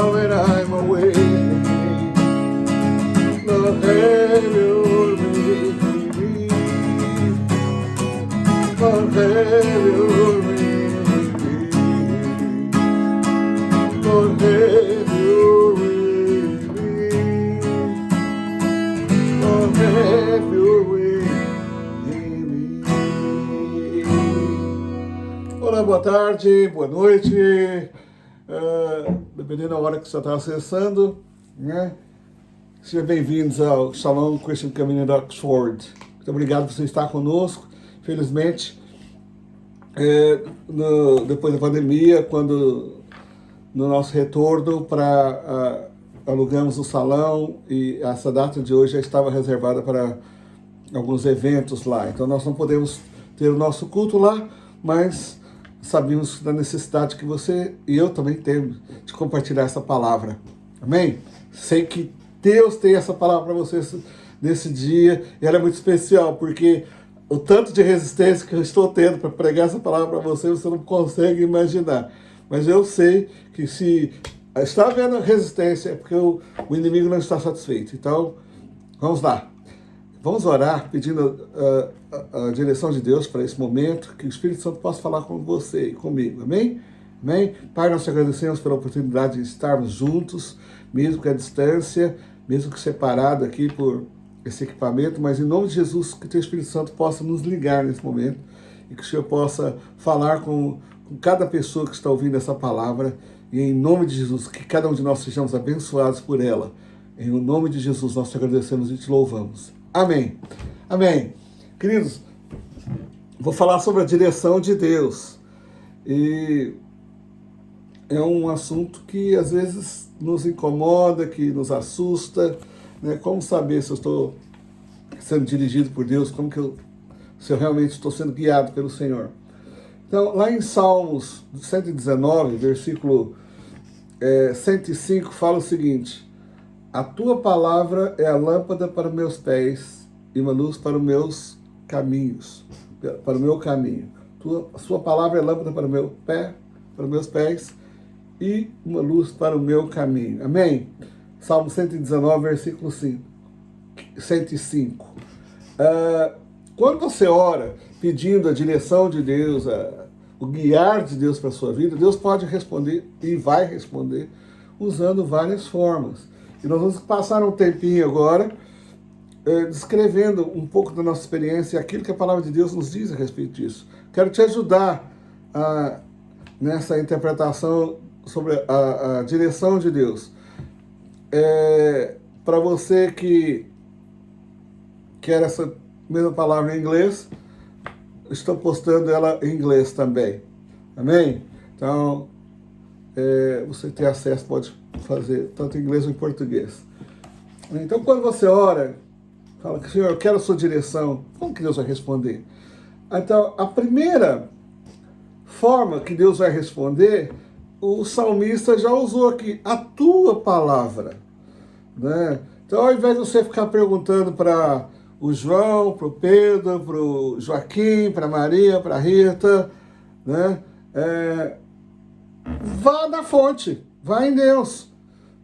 when I'm away. Lord, have your way in me. Lord, have your way in me. Lord, have your way in me. Lord, have your way in me. Olá, boa tarde, boa noite. Dependendo da hora que você está acessando, né? Sejam bem-vindos ao Salão Christian Caminho de Oxford. Muito obrigado por você estar conosco. Felizmente, depois da pandemia, quando no nosso retorno alugamos o salão, e essa data de hoje já estava reservada para alguns eventos lá. Então nós não podemos ter o nosso culto lá, mas sabíamos da necessidade que você e eu também temos de compartilhar essa palavra. Amém? Sei que Deus tem essa palavra para vocês nesse dia, e ela é muito especial, porque o tanto de resistência que eu estou tendo para pregar essa palavra para você não consegue imaginar. Mas eu sei que se está havendo resistência, é porque o inimigo não está satisfeito. Então, vamos lá. Vamos orar pedindo a direção de Deus para esse momento, que o Espírito Santo possa falar com você e comigo. Amém? Amém? Pai, nós te agradecemos pela oportunidade de estarmos juntos, mesmo que à distância, mesmo que separado aqui por esse equipamento, mas em nome de Jesus, que o teu Espírito Santo possa nos ligar nesse momento e que o Senhor possa falar com cada pessoa que está ouvindo essa palavra, e em nome de Jesus, que cada um de nós sejamos abençoados por ela. Em nome de Jesus, nós te agradecemos e te louvamos. Amém. Amém. Queridos, vou falar sobre a direção de Deus. E é um assunto que às vezes nos incomoda, que nos assusta, né? Como saber se eu estou sendo dirigido por Deus, se eu realmente estou sendo guiado pelo Senhor. Então, lá em Salmos 119, versículo 105, fala o seguinte: a tua palavra é a lâmpada para meus pés e uma luz para os meus caminhos, para o meu caminho. A sua palavra é lâmpada para o meu pé, para os meus pés e uma luz para o meu caminho. Amém? Salmo 119, versículo 105. Quando você ora pedindo a direção de Deus, o guiar de Deus para a sua vida, Deus pode responder e vai responder usando várias formas. E nós vamos passar um tempinho agora descrevendo um pouco da nossa experiência e aquilo que a palavra de Deus nos diz a respeito disso. Quero te ajudar nessa interpretação sobre a direção de Deus. Para você que quer essa mesma palavra em inglês, estou postando ela em inglês também. Amém? Então, você tem acesso, pode fazer tanto em inglês ou em português. Então, quando você ora, fala que, Senhor, eu quero a sua direção, como que Deus vai responder? Então, a primeira forma que Deus vai responder, o salmista já usou aqui, a tua palavra, né? Então, ao invés de você ficar perguntando para o João, para o Pedro, para o Joaquim, para a Maria, para a Rita, né? Vá na fonte, vá em Deus,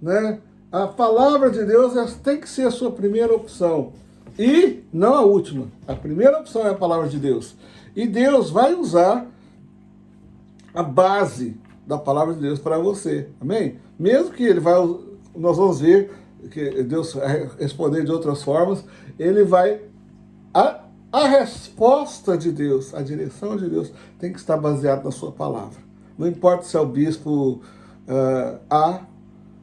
né? A palavra de Deus tem que ser a sua primeira opção e não a última. A primeira opção é a palavra de Deus. E Deus vai usar a base da palavra de Deus para você. Amém? Mesmo que nós vamos ver que Deus vai responder de outras formas, ele vai... A resposta de Deus, a direção de Deus tem que estar baseada na sua palavra. Não importa se é o bispo A,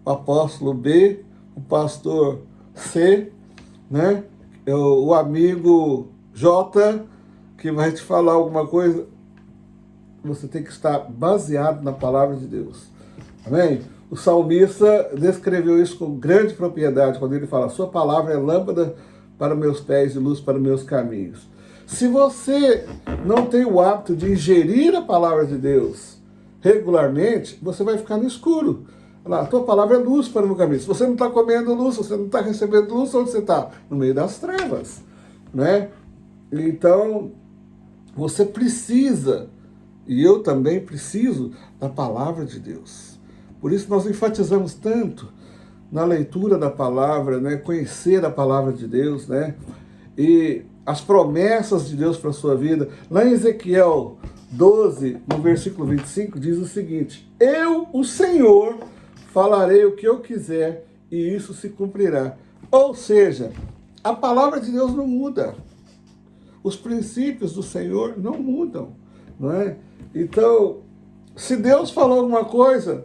o apóstolo B, o pastor C, né? O amigo J, que vai te falar alguma coisa, você tem que estar baseado na palavra de Deus. Amém? O salmista descreveu isso com grande propriedade, quando ele fala, sua palavra é lâmpada para meus pés e luz para meus caminhos. Se você não tem o hábito de ingerir a palavra de Deus regularmente, você vai ficar no escuro. A tua palavra é luz para o meu caminho. Se você não está comendo luz, se você não está recebendo luz, onde você está? No meio das trevas, né? Então, você precisa, e eu também preciso, da palavra de Deus. Por isso nós enfatizamos tanto na leitura da palavra, né? Conhecer a palavra de Deus, né? E as promessas de Deus para a sua vida. Lá em Ezequiel 12, no versículo 25, diz o seguinte: eu, o Senhor, falarei o que eu quiser e isso se cumprirá. Ou seja, a palavra de Deus não muda. Os princípios do Senhor não mudam, não é? Então, se Deus falou alguma coisa,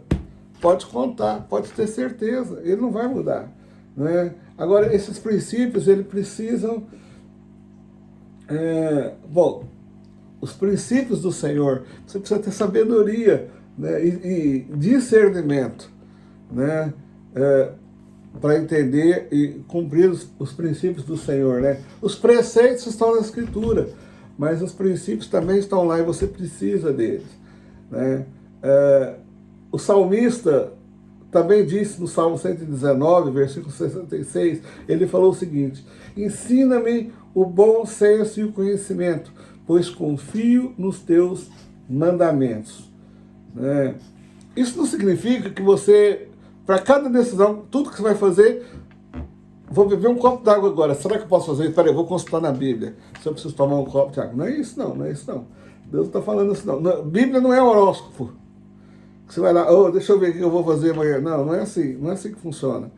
pode contar, pode ter certeza, ele não vai mudar, não é? Agora, esses princípios, eles precisam... os princípios do Senhor, você precisa ter sabedoria, né, e discernimento, né, para entender e cumprir os princípios do Senhor, né? Os preceitos estão na Escritura, mas os princípios também estão lá e você precisa deles, né? O salmista também disse no Salmo 119, versículo 66, ele falou o seguinte: ensina-me o bom senso e o conhecimento, pois confio nos teus mandamentos. Né? Isso não significa que você, para cada decisão, tudo que você vai fazer, vou beber um copo d'água agora, será que eu posso fazer isso? Peraí, eu vou consultar na Bíblia, se eu preciso tomar um copo de água. Não é isso não, não é isso não. Deus não está falando isso não. Bíblia não é horóscopo. Você vai lá, deixa eu ver o que eu vou fazer amanhã. Não, não é assim que funciona.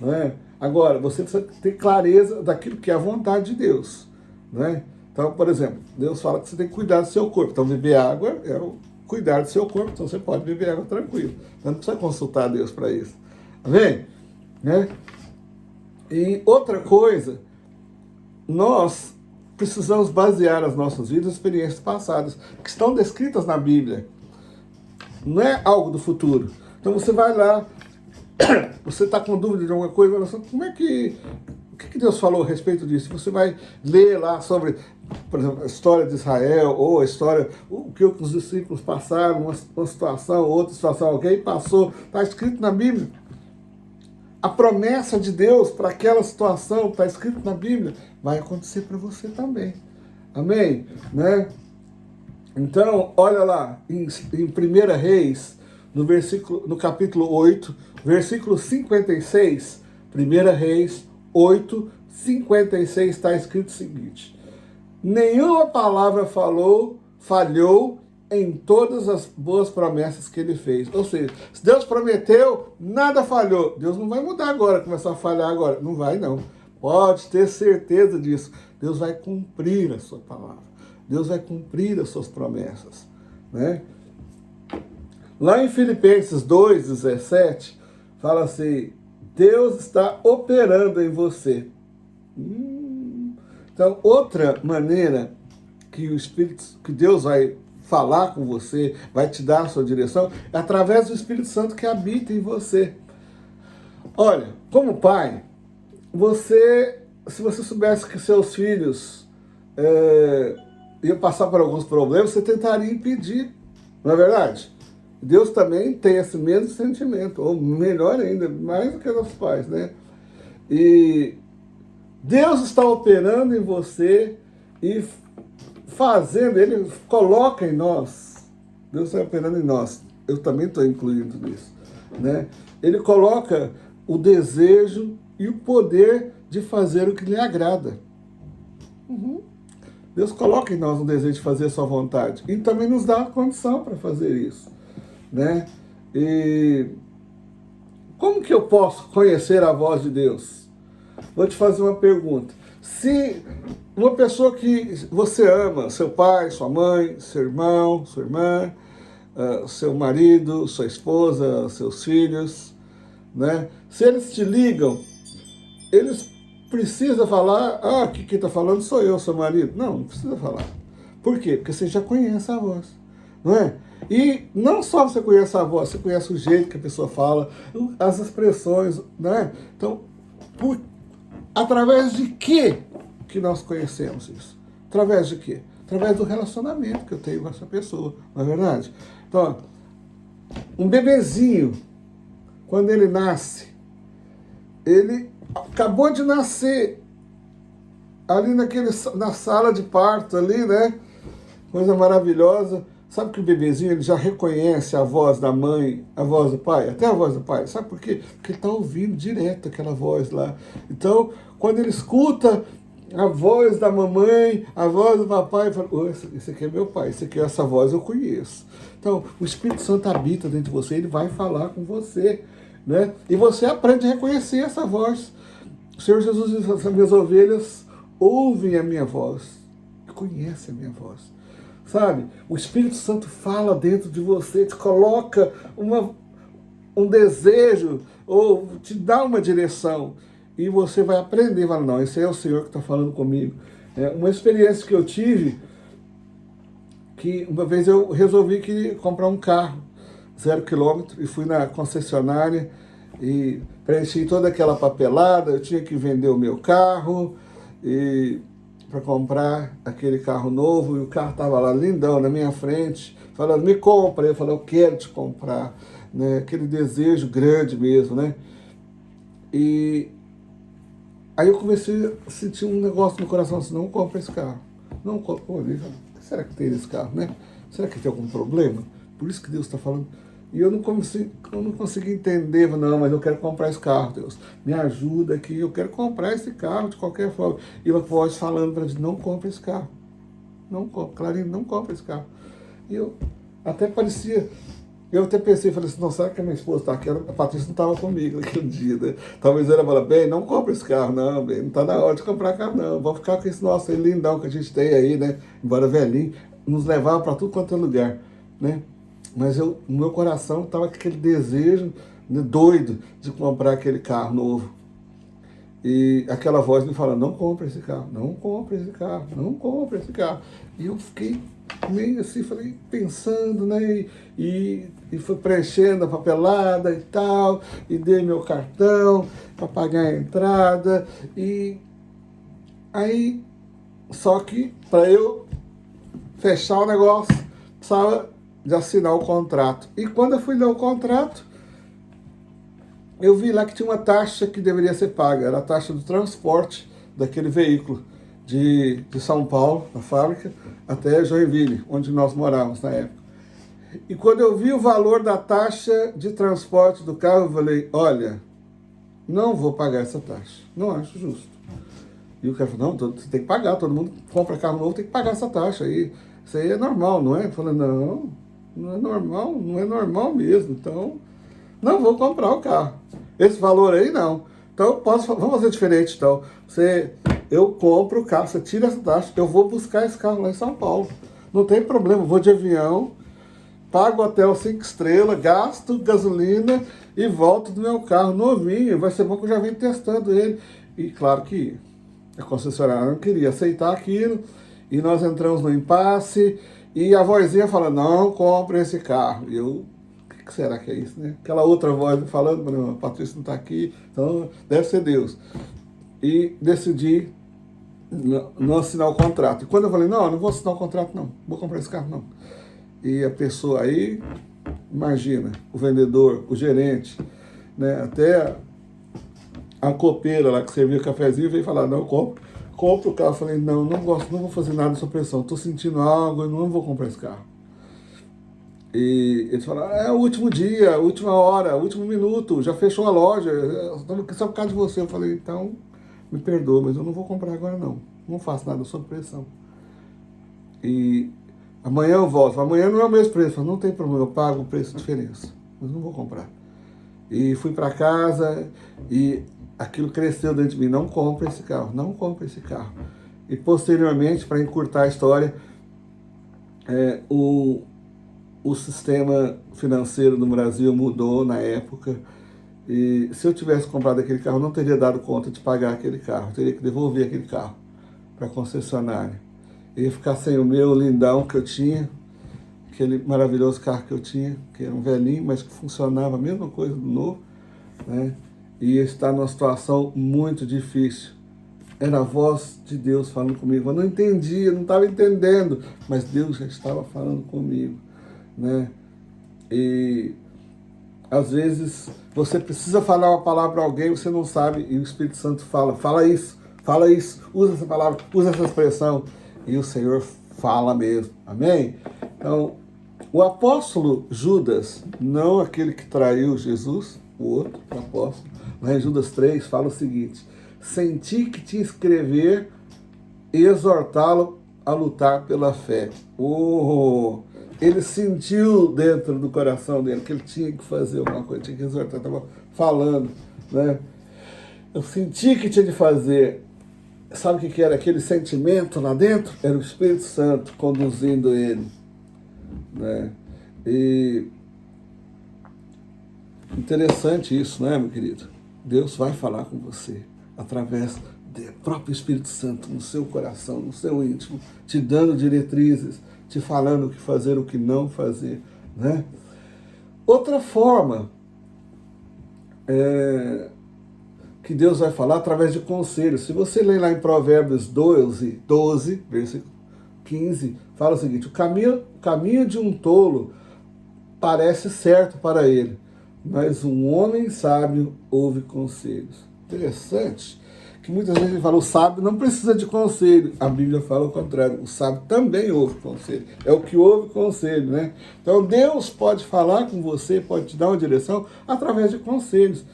Não é? Agora, você precisa ter clareza daquilo que é a vontade de Deus. Não é? Então, por exemplo, Deus fala que você tem que cuidar do seu corpo. Então, beber água é cuidar do seu corpo. Então, você pode beber água tranquilo. Então, não precisa consultar Deus para isso. Amém? Né? E outra coisa, nós precisamos basear as nossas vidas em experiências passadas, que estão descritas na Bíblia. Não é algo do futuro. Então você vai lá, você está com dúvida de alguma coisa, o que Deus falou a respeito disso? Você vai ler lá sobre, por exemplo, a história de Israel, ou a história, o que os discípulos passaram, uma situação, outra situação, alguém passou, está escrito na Bíblia. A promessa de Deus para aquela situação, está escrito na Bíblia, vai acontecer para você também. Amém? Né? Então, olha lá, em 1 Reis, no capítulo 8, versículo 56, 1 Reis 8, 56, está escrito o seguinte: nenhuma palavra falhou em todas as boas promessas que ele fez. Ou seja, se Deus prometeu, nada falhou. Deus não vai mudar agora, começar a falhar agora. Não vai, não. Pode ter certeza disso. Deus vai cumprir a sua palavra. Deus vai cumprir as suas promessas, né? Lá em Filipenses 2:17, fala assim: Deus está operando em você. Então, outra maneira que que Deus vai falar com você, vai te dar a sua direção, é através do Espírito Santo que habita em você. Olha, como pai, se você soubesse que seus filhos iam passar por alguns problemas, você tentaria impedir, não é verdade? Deus também tem esse mesmo sentimento, ou melhor ainda, mais do que os pais, né? E Deus está operando em você e fazendo, Ele coloca em nós, Deus está operando em nós, eu também estou incluindo nisso, né? Ele coloca o desejo e o poder de fazer o que lhe agrada. Deus coloca em nós um desejo de fazer a sua vontade e também nos dá a condição para fazer isso, né? E como que eu posso conhecer a voz de Deus? Vou te fazer uma pergunta. Se uma pessoa que você ama, seu pai, sua mãe, seu irmão, sua irmã, seu marido, sua esposa, seus filhos, né? Se eles te ligam, eles precisam falar: quem está falando sou eu, seu marido. Não precisa falar. Por quê? Porque você já conhece a voz, não é? E não só você conhece a voz, você conhece o jeito que a pessoa fala, as expressões, né? Então, através de que nós conhecemos isso? Através de quê? Através do relacionamento que eu tenho com essa pessoa, não é verdade? Então, um bebezinho, quando ele nasce, ele acabou de nascer, ali na sala de parto, ali, né? Coisa maravilhosa. Sabe que o bebezinho ele já reconhece a voz da mãe, a voz do pai, até a voz do pai. Sabe por quê? Porque ele está ouvindo direto aquela voz lá. Então, quando ele escuta a voz da mamãe, a voz do papai, ele fala, oh, esse aqui é meu pai, essa voz eu conheço. Então, o Espírito Santo habita dentro de você, ele vai falar com você, né? E você aprende a reconhecer essa voz. O Senhor Jesus diz, as minhas ovelhas ouvem a minha voz, conhecem a minha voz. Sabe? O Espírito Santo fala dentro de você, te coloca um desejo, ou te dá uma direção. E você vai aprender, vai, não, esse é o Senhor que está falando comigo. Uma experiência que eu tive, que uma vez eu resolvi comprar um carro, 0 quilômetro, e fui na concessionária e preenchi toda aquela papelada, eu tinha que vender o meu carro para comprar aquele carro novo, e o carro estava lá lindão na minha frente, falando, me compra. Eu falei, eu quero te comprar, né? Aquele desejo grande mesmo, né? E aí eu comecei a sentir um negócio no coração assim, não compra esse carro. Não compra. O que será que tem nesse carro, né? Será que tem algum problema? Por isso que Deus está falando. E eu não consegui entender, não, mas eu quero comprar esse carro, Deus. Me ajuda aqui, eu quero comprar esse carro de qualquer forma. E a voz falando para mim, não compra esse carro. Não compra, Clarinha, não compra esse carro. E eu até pensei, falei assim, não, será que a minha esposa está aqui? A Patrícia não estava comigo naquele dia, né? Talvez ela falasse, bem, não compra esse carro, não, bem, não está na hora de comprar carro, não. Vamos ficar com esse nosso aí lindão que a gente tem aí, né? Embora velhinho, nos levava para tudo quanto é lugar, né? Mas no meu coração estava aquele desejo, né, doido de comprar aquele carro novo. E aquela voz me falando, não compra esse carro, não compra esse carro, não compra esse carro. E eu fiquei meio assim, falei, pensando, né? E fui preenchendo a papelada e tal, e dei meu cartão para pagar a entrada. E aí, só que para eu fechar o negócio, precisava de assinar o contrato. E quando eu fui ler o contrato, eu vi lá que tinha uma taxa que deveria ser paga, era a taxa do transporte daquele veículo de São Paulo, da fábrica, até Joinville, onde nós morávamos na época. E quando eu vi o valor da taxa de transporte do carro, eu falei, olha, não vou pagar essa taxa, não acho justo. E o cara falou, não, você tem que pagar, todo mundo compra carro novo, tem que pagar essa taxa aí. Isso aí é normal, não é? Eu falei, não é normal, não é normal mesmo, então não vou comprar o carro. Esse valor aí não. Então vamos fazer diferente então. Eu compro o carro, você tira essa taxa, eu vou buscar esse carro lá em São Paulo. Não tem problema, eu vou de avião, pago hotel 5 estrelas, gasto gasolina e volto do meu carro novinho. Vai ser bom que eu já venho testando ele. E claro que a concessionária não queria aceitar aquilo, e nós entramos no impasse, e a vozinha fala, não compre esse carro. E eu, o que será que é isso, né? Aquela outra voz falando, não, a Patrícia não está aqui, então deve ser Deus. E decidi não assinar o contrato. E quando eu falei, não vou assinar o contrato, não vou comprar esse carro, não. E a pessoa aí, imagina, o vendedor, o gerente, né, até a copeira lá que servia cafezinho veio falar, não, compro o carro. Eu falei, não gosto, não vou fazer nada sob pressão, estou sentindo algo, eu não vou comprar esse carro. E eles falaram, é o último dia, a última hora, o último minuto, já fechou a loja, estamos aqui só por causa de você. Eu falei, então, me perdoa, mas eu não vou comprar agora não faço nada sob pressão. E amanhã eu volto, amanhã não é o mesmo preço. Eu falei, não tem problema, eu pago o preço de diferença, mas não vou comprar. E fui para casa e aquilo cresceu dentro de mim, não compre esse carro, não compre esse carro. E posteriormente, para encurtar a história, o sistema financeiro no Brasil mudou na época, e se eu tivesse comprado aquele carro, eu não teria dado conta de pagar aquele carro, eu teria que devolver aquele carro para a concessionária. Eu ia ficar sem o meu lindão que eu tinha, aquele maravilhoso carro que eu tinha, que era um velhinho, mas que funcionava a mesma coisa do novo, né? E estar numa situação muito difícil. Era a voz de Deus falando comigo. Eu não entendia, não estava entendendo, mas Deus já estava falando comigo, né? E às vezes você precisa falar uma palavra para alguém, você não sabe, e o Espírito Santo fala isso, usa essa palavra, usa essa expressão, e o Senhor fala mesmo, amém? Então, O apóstolo Judas, não aquele que traiu Jesus, o outro apóstolo, lá em Judas 3, fala o seguinte: senti que te escrever e exortá-lo a lutar pela fé. Ele sentiu dentro do coração dele que ele tinha que fazer alguma coisa, tinha que exortar, estava falando, né? Eu senti que tinha de fazer. Sabe o que era aquele sentimento lá dentro? Era o Espírito Santo conduzindo ele, né? E interessante isso, né, meu querido? Deus vai falar com você através do próprio Espírito Santo no seu coração, no seu íntimo, te dando diretrizes, te falando o que fazer, o que não fazer, né? Outra forma que Deus vai falar através de conselhos. Se você ler lá em Provérbios 12, versículo 15, fala o seguinte: o caminho de um tolo parece certo para ele, mas um homem sábio ouve conselhos. Interessante que muitas vezes ele fala, o sábio não precisa de conselho. A Bíblia fala o contrário, o sábio também ouve conselho. É o que ouve conselho, né? Então Deus pode falar com você, pode te dar uma direção através de conselhos.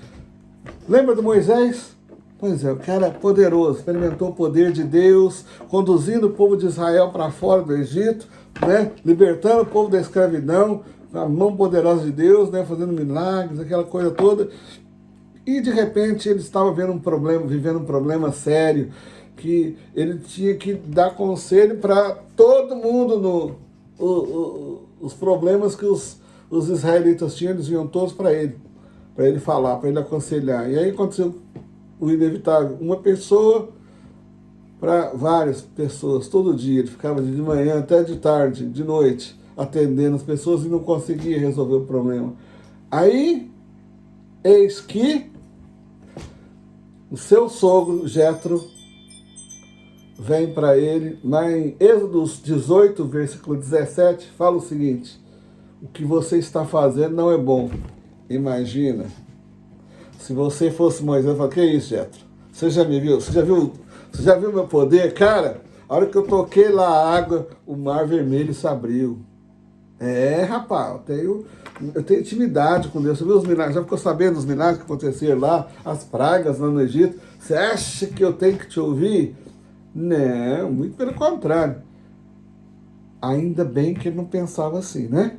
Lembra do Moisés? Pois é, o cara poderoso, experimentou o poder de Deus, conduzindo o povo de Israel para fora do Egito, né? Libertando o povo da escravidão, a mão poderosa de Deus, né? Fazendo milagres, aquela coisa toda. E de repente ele estava vivendo um problema sério, que ele tinha que dar conselho para todo mundo, os problemas que os israelitas tinham, eles iam todos para ele falar, para ele aconselhar. E aí aconteceu o inevitável, uma pessoa para várias pessoas, todo dia, ele ficava de manhã até de tarde, de noite, atendendo as pessoas e não conseguia resolver o problema. Aí, eis que o seu sogro, Jetro, vem para ele, lá em Êxodo 18, versículo 17, fala o seguinte: o que você está fazendo não é bom. Imagina, se você fosse Moisés, eu falo, que isso, Jetro? Você já me viu? Você já viu meu poder? Cara, a hora que eu toquei lá a água, o mar vermelho se abriu. Rapaz, eu tenho intimidade com Deus. Você viu os milagres? Já ficou sabendo dos milagres que aconteceram lá? As pragas lá no Egito? Você acha que eu tenho que te ouvir? Não, muito pelo contrário. Ainda bem que ele não pensava assim, né?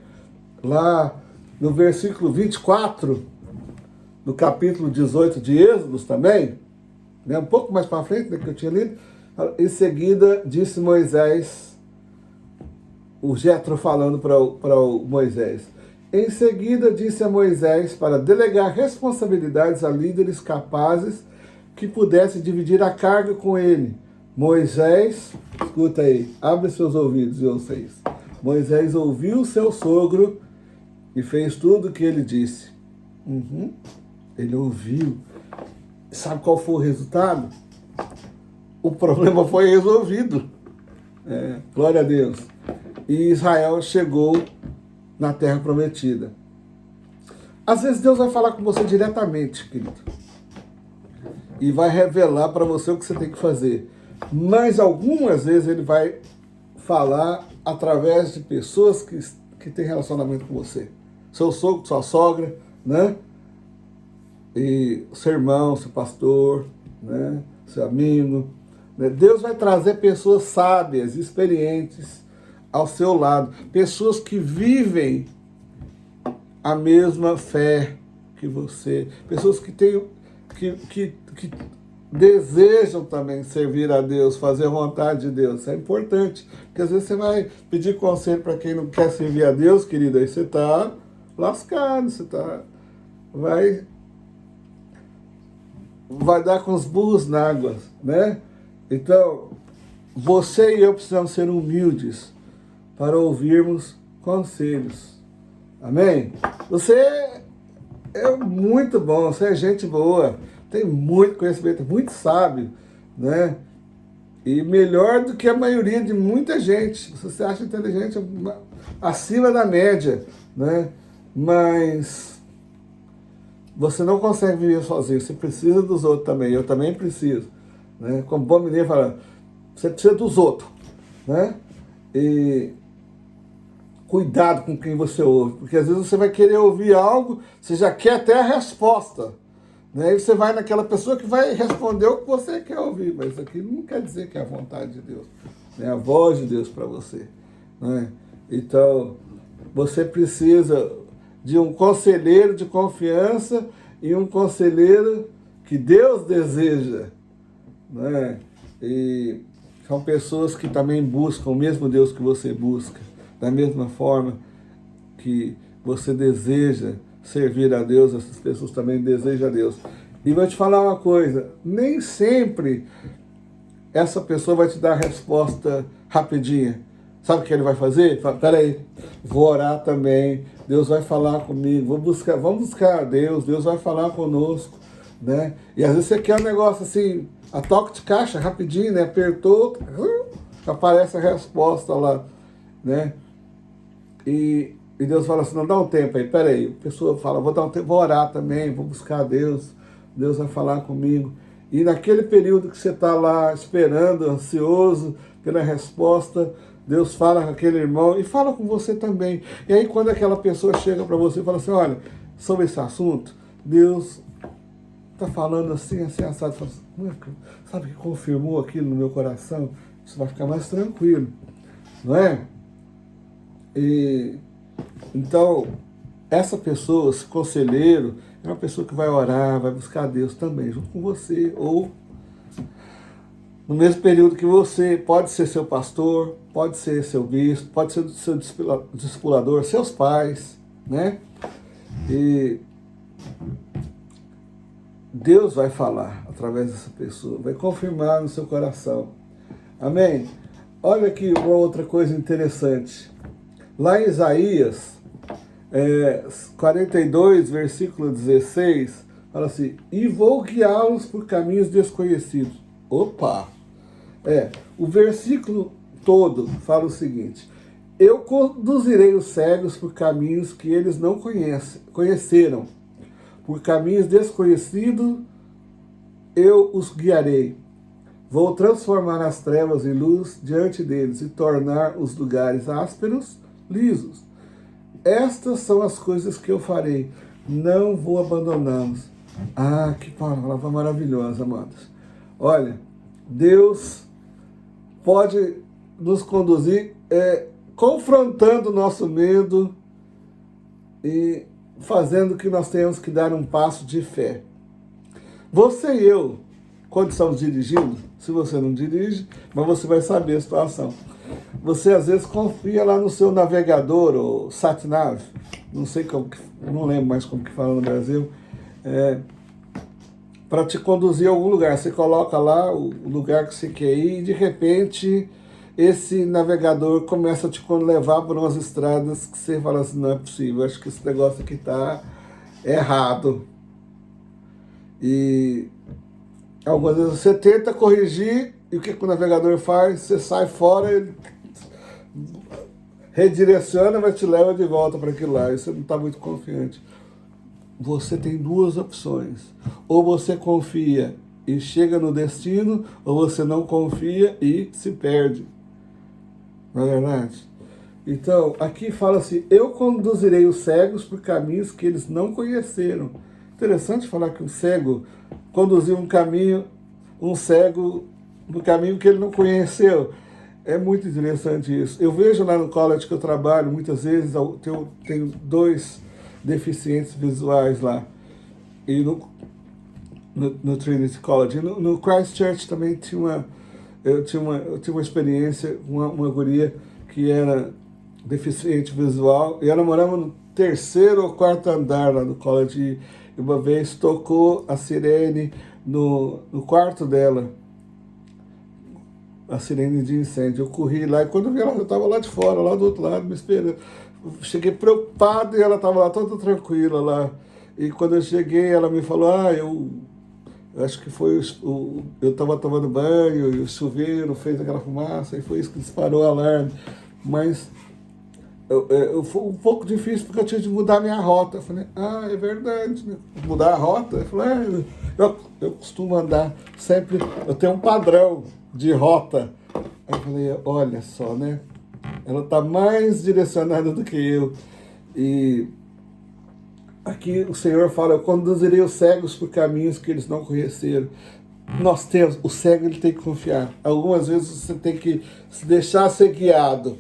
Lá no versículo 24, no capítulo 18 de Êxodos também, né? Um pouco mais para frente, né, que eu tinha lido, em seguida disse Moisés, o Jetro falando para o Moisés. Em seguida disse a Moisés para delegar responsabilidades a líderes capazes que pudessem dividir a carga com ele. Moisés, escuta aí, abre seus ouvidos e ouça isso. Moisés ouviu seu sogro e fez tudo o que ele disse. Ele ouviu. Sabe qual foi o resultado? O problema foi resolvido. Glória a Deus. E Israel chegou na terra prometida. Às vezes Deus vai falar com você diretamente, querido. E vai revelar para você o que você tem que fazer. Mas algumas vezes ele vai falar através de pessoas que têm relacionamento com você. Seu sogro, sua sogra, né? E seu irmão, seu pastor, né? Seu amigo. Né? Deus vai trazer pessoas sábias, experientes ao seu lado. Pessoas que vivem a mesma fé que você. Pessoas que têm, que desejam também servir a Deus, fazer a vontade de Deus. Isso é importante, porque às vezes você vai pedir conselho para quem não quer servir a Deus, querido, aí você está lascado, você vai dar com os burros na água, né? Então, você e eu precisamos ser humildes para ouvirmos conselhos. Amém? Você é muito bom, você é gente boa, tem muito conhecimento, muito sábio, né? E melhor do que a maioria de muita gente. Se você acha inteligente, acima da média, né? Mas você não consegue viver sozinho, você precisa dos outros também, eu também preciso, né? Como bom mineiro fala, você precisa dos outros, né? E cuidado com quem você ouve, porque às vezes você vai querer ouvir algo, você já quer até a resposta, né? E você vai naquela pessoa que vai responder o que você quer ouvir, mas isso aqui não quer dizer que é a vontade de Deus, é a voz de Deus para você, né? Então, você precisa de um conselheiro de confiança e um conselheiro que Deus deseja, né? E são pessoas que também buscam o mesmo Deus que você busca, da mesma forma que você deseja servir a Deus, essas pessoas também desejam a Deus. E vou te falar uma coisa, nem sempre essa pessoa vai te dar a resposta rapidinha. Sabe o que ele vai fazer? Fala, peraí, vou orar também, Deus vai falar comigo, vamos buscar a Deus, Deus vai falar conosco, né? E às vezes você quer um negócio assim, a toque de caixa, rapidinho, né? Apertou, aparece a resposta lá, né? E Deus fala assim, não, dá um tempo aí, peraí. A pessoa fala, vou dar um tempo, vou orar também, vou buscar a Deus, Deus vai falar comigo. E naquele período que você está lá esperando, ansioso pela resposta, Deus fala com aquele irmão e fala com você também. E aí quando aquela pessoa chega para você e fala assim, olha, sobre esse assunto, Deus está falando assim, assim, assado. Fala assim, sabe que confirmou aquilo no meu coração? Você vai ficar mais tranquilo, não é? E então, essa pessoa, esse conselheiro, é uma pessoa que vai orar, vai buscar a Deus também, junto com você, ou no mesmo período que você, pode ser seu pastor, pode ser seu bispo, pode ser seu discipulador, seus pais, né? E Deus vai falar através dessa pessoa, vai confirmar no seu coração. Amém? Olha aqui uma outra coisa interessante. Lá em Isaías 42, versículo 16, fala assim, e vou guiá-los por caminhos desconhecidos. Opa! O versículo todo fala o seguinte, eu conduzirei os cegos por caminhos que eles não conheceram, por caminhos desconhecidos eu os guiarei. Vou transformar as trevas em luz diante deles e tornar os lugares ásperos lisos. Estas são as coisas que eu farei, não vou abandoná-los. Ah, que palavra maravilhosa, amados. Olha, Deus pode nos conduzir confrontando o nosso medo e fazendo que nós tenhamos que dar um passo de fé. Você e eu, quando estamos dirigindo, se você não dirige, mas você vai saber a situação. Você às vezes confia lá no seu navegador, ou SatNav, não sei como, não lembro mais como que fala no Brasil, para te conduzir a algum lugar. Você coloca lá o lugar que você quer ir e de repente esse navegador começa a te levar por umas estradas que você fala assim, não é possível, acho que esse negócio aqui está errado. E algumas vezes você tenta corrigir e o que o navegador faz? Você sai fora, ele redireciona, mas te leva de volta para aquilo lá e você não está muito confiante. Você tem duas opções. Ou você confia e chega no destino, ou você não confia e se perde. Não é verdade? Então, aqui fala assim, eu conduzirei os cegos por caminhos que eles não conheceram. Interessante falar que o cego conduziu um cego no caminho que ele não conheceu. É muito interessante isso. Eu vejo lá no college que eu trabalho, muitas vezes, eu tenho 2 deficientes visuais lá. E no Trinity College. E no Christchurch também eu tinha uma experiência com uma guria que era deficiente visual. E ela morava no 3º ou 4º andar lá no college. E uma vez tocou a sirene no quarto dela. A sirene de incêndio. Eu corri lá e quando eu vi ela, eu estava lá de fora, lá do outro lado, me esperando. Cheguei preocupado e ela estava lá toda tranquila lá. E quando eu cheguei, ela me falou, eu acho que foi eu estava tomando banho e o chuveiro fez aquela fumaça e foi isso que disparou o alarme. Mas foi um pouco difícil porque eu tinha de mudar minha rota. Eu falei, é verdade, né? Mudar a rota? Eu falei, eu costumo andar sempre, eu tenho um padrão de rota. Aí eu falei, olha só, né? ela está mais direcionada do que eu. E aqui o Senhor fala, eu conduzirei os cegos por caminhos que eles não conheceram. Nós temos, o cego ele tem que confiar. Algumas vezes você tem que se deixar ser guiado.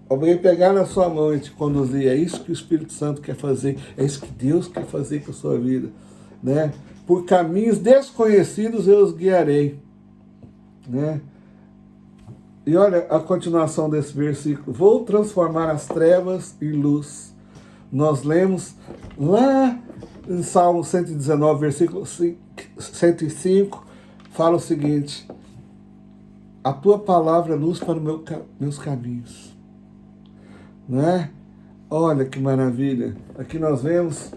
Alguém pegar na sua mão e te conduzir. É isso que o Espírito Santo quer fazer. É isso que Deus quer fazer com a sua vida. Né? Por caminhos desconhecidos eu os guiarei. Né? E olha a continuação desse versículo. Vou transformar as trevas em luz. Nós lemos lá em Salmo 119, versículo 105, fala o seguinte: a tua palavra é luz para os meus caminhos. Não é? Olha que maravilha. Aqui nós vemos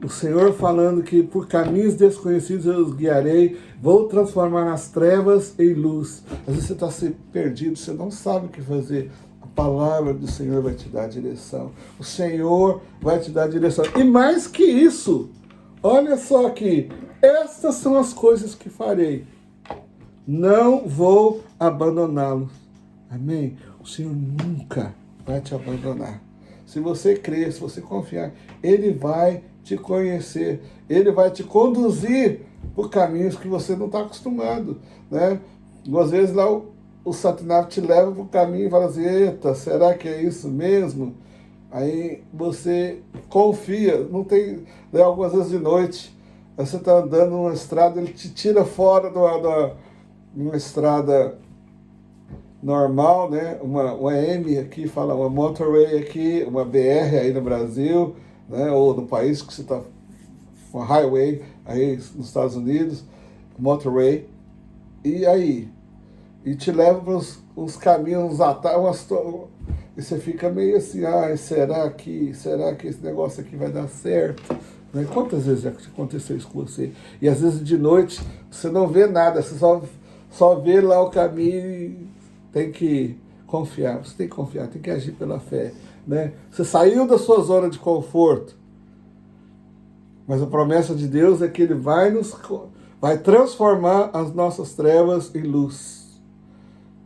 o Senhor falando que por caminhos desconhecidos eu os guiarei, vou transformar as trevas em luz. Às vezes você está perdido, você não sabe o que fazer. A palavra do Senhor vai te dar a direção. O Senhor vai te dar a direção. E mais que isso, olha só aqui, estas são as coisas que farei. Não vou abandoná-los. Amém? O Senhor nunca vai te abandonar. Se você crer, se você confiar, Ele vai te conhecer. Ele vai te conduzir por caminhos que você não está acostumado. Né? Às vezes lá o Satinav te leva para o caminho e fala assim, eita, será que é isso mesmo? Aí você confia, não tem, né, algumas vezes de noite, você está andando numa estrada, ele te tira fora de uma estrada normal, né? Uma M aqui, fala uma motorway aqui, uma BR aí no Brasil, né? Ou no país que você está, uma highway aí nos Estados Unidos, motorway, e aí? E te leva para uns caminhos, uns atalhos, e você fica meio assim, será que esse negócio aqui vai dar certo? Né? Quantas vezes já aconteceu isso com você? E às vezes de noite você não vê nada, você só vê lá o caminho e tem que confiar, você tem que confiar, tem que agir pela fé. Né? Você saiu da sua zona de conforto, mas a promessa de Deus é que Ele vai transformar as nossas trevas em luz.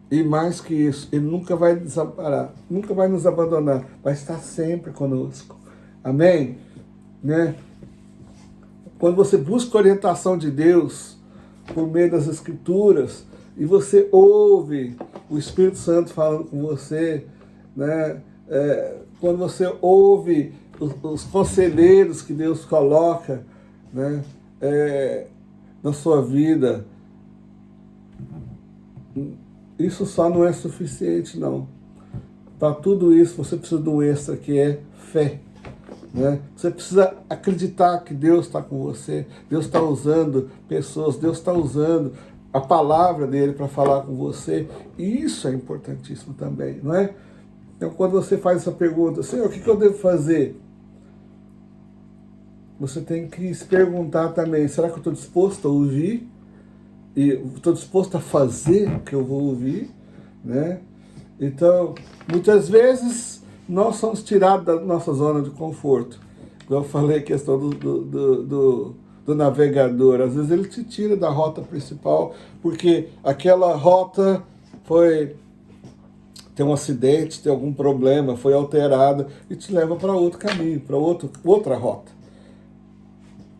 E mais que isso, Ele nunca vai desamparar, nunca vai nos abandonar, vai estar sempre conosco. Amém? Né? Quando você busca a orientação de Deus por meio das Escrituras, e você ouve o Espírito Santo falando com você, né? Quando você ouve os conselheiros que Deus coloca, né? Na sua vida, isso só não é suficiente, não. Para tudo isso, você precisa de um extra, que é fé. Né? Você precisa acreditar que Deus está com você, Deus está usando pessoas, Deus está usando a palavra dele para falar com você. E isso é importantíssimo também, não é? Então, quando você faz essa pergunta, Senhor, o que eu devo fazer? Você tem que se perguntar também, será que eu estou disposto a ouvir? E estou disposto a fazer o que eu vou ouvir? Né? Então, muitas vezes, nós somos tirados da nossa zona de conforto. Igual eu falei, a questão do navegador. Às vezes ele te tira da rota principal, porque aquela rota tem um acidente, tem algum problema, foi alterada, e te leva para outro caminho, para outra rota.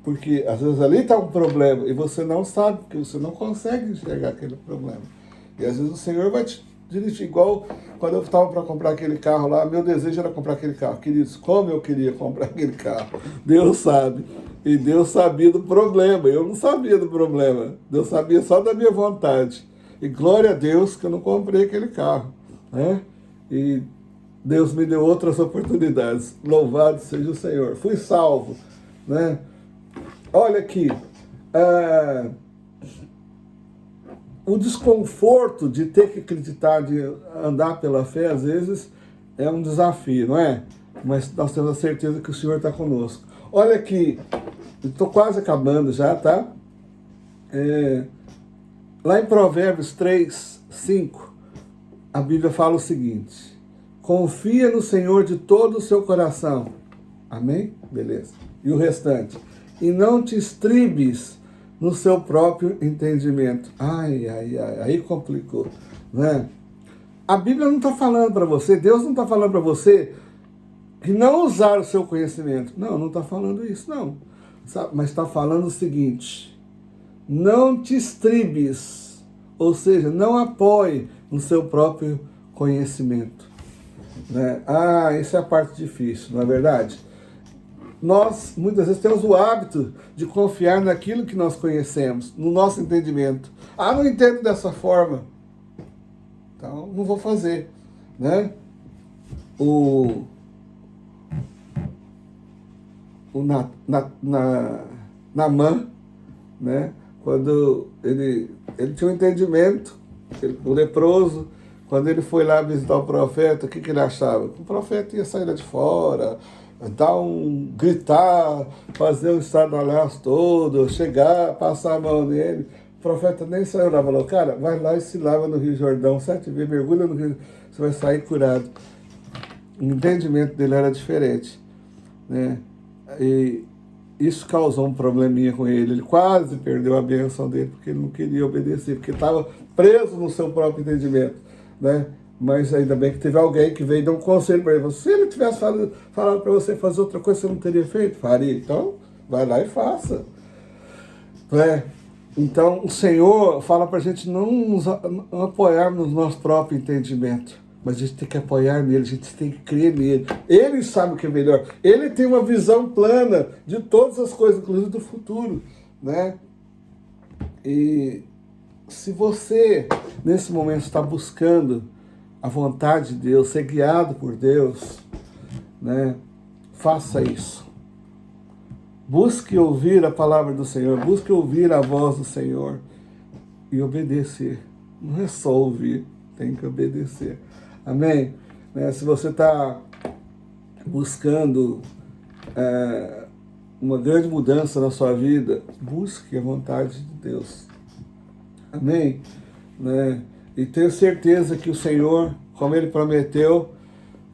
Porque às vezes ali está um problema e você não sabe, porque você não consegue enxergar aquele problema. E às vezes o Senhor vai te dirigir, igual quando eu estava para comprar aquele carro lá, meu desejo era comprar aquele carro. Queridos, como eu queria comprar aquele carro. Deus sabe. E Deus sabia do problema. Eu não sabia do problema. Deus sabia só da minha vontade. E glória a Deus que eu não comprei aquele carro. Né? E Deus me deu outras oportunidades. Louvado seja o Senhor. Fui salvo. Né? Olha aqui. O desconforto de ter que acreditar, de andar pela fé, às vezes é um desafio, não é? Mas nós temos a certeza que o Senhor está conosco. Olha aqui, estou quase acabando já, tá? Lá em Provérbios 3, 5, a Bíblia fala o seguinte: confia no Senhor de todo o seu coração. Amém? Beleza. E o restante? E não te estribes no seu próprio entendimento. Aí complicou, né? A Bíblia não está falando para você, Deus não está falando para você que não usar o seu conhecimento. Não está falando isso, não. Mas está falando o seguinte: não te estribes, ou seja, não apoie no seu próprio conhecimento. Né? Isso é a parte difícil, não é verdade? Nós, muitas vezes, temos o hábito de confiar naquilo que nós conhecemos, no nosso entendimento. Não entendo dessa forma, então não vou fazer. Né? O Naamã, né? Quando ele tinha um entendimento, o leproso, quando ele foi lá visitar o profeta, o que ele achava? Que o profeta ia sair lá de fora, gritar, fazer um estardalhaço todo, chegar, passar a mão nele. O profeta nem saiu lá, falou: cara, vai lá e se lava no Rio Jordão 7 vezes, mergulha no Rio, você vai sair curado. O entendimento dele era diferente, né? E isso causou um probleminha com ele. Ele quase perdeu a bênção dele porque ele não queria obedecer, porque estava preso no seu próprio entendimento, né? Mas ainda bem que teve alguém que veio dar um conselho para ele. Se ele tivesse falado para você fazer outra coisa, você não teria feito? Faria. Então, vai lá e faça. Né? Então, o Senhor fala para a gente não apoiarmos no nosso próprio entendimento, mas a gente tem que apoiar nele, a gente tem que crer nele. Ele sabe o que é melhor. Ele tem uma visão plana de todas as coisas, inclusive do futuro. Né? E se você, nesse momento, está buscando a vontade de Deus, ser guiado por Deus, né? Faça isso. Busque ouvir a palavra do Senhor, busque ouvir a voz do Senhor e obedecer. Não é só ouvir, tem que obedecer. Amém? Se você está buscando uma grande mudança na sua vida, busque a vontade de Deus. Amém? E tenha certeza que o Senhor, como Ele prometeu,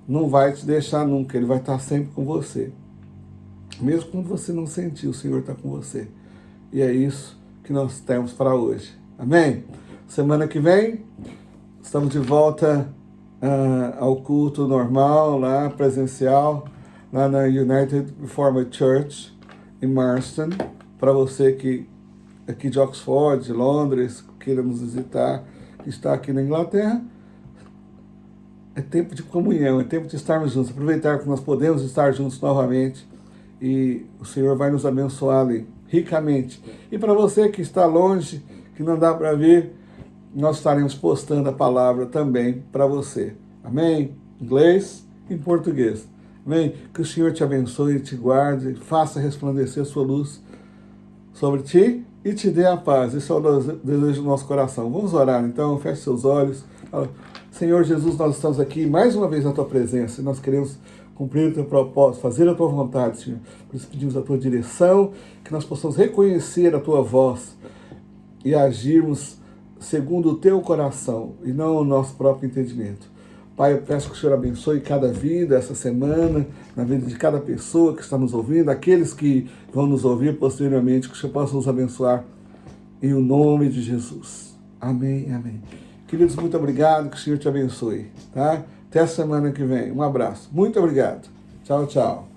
não vai te deixar nunca. Ele vai estar sempre com você. Mesmo quando você não sentir, o Senhor está com você. E é isso que nós temos para hoje. Amém? Semana que vem, estamos de volta ao culto normal, lá presencial, lá na United Reformed Church, em Marston. Para você que aqui de Oxford, de Londres, queira nos visitar, que está aqui na Inglaterra, é tempo de comunhão, é tempo de estarmos juntos, aproveitar que nós podemos estar juntos novamente e o Senhor vai nos abençoar ali, ricamente. E para você que está longe, que não dá para vir, nós estaremos postando a palavra também para você. Amém? Em inglês e em português. Amém? Que o Senhor te abençoe, te guarde, faça resplandecer a sua luz sobre ti e te dê a paz. Esse é o desejo do nosso coração. Vamos orar então, feche seus olhos. Senhor Jesus, nós estamos aqui mais uma vez na tua presença e nós queremos cumprir o teu propósito, fazer a tua vontade, Senhor. Por isso pedimos a tua direção, que nós possamos reconhecer a tua voz e agirmos segundo o teu coração e não o nosso próprio entendimento. Pai, eu peço que o Senhor abençoe cada vida essa semana, na vida de cada pessoa que está nos ouvindo, aqueles que vão nos ouvir posteriormente, que o Senhor possa nos abençoar em o nome de Jesus. Amém, amém. Queridos, muito obrigado, que o Senhor te abençoe, tá? Até a semana que vem. Um abraço. Muito obrigado. Tchau, tchau.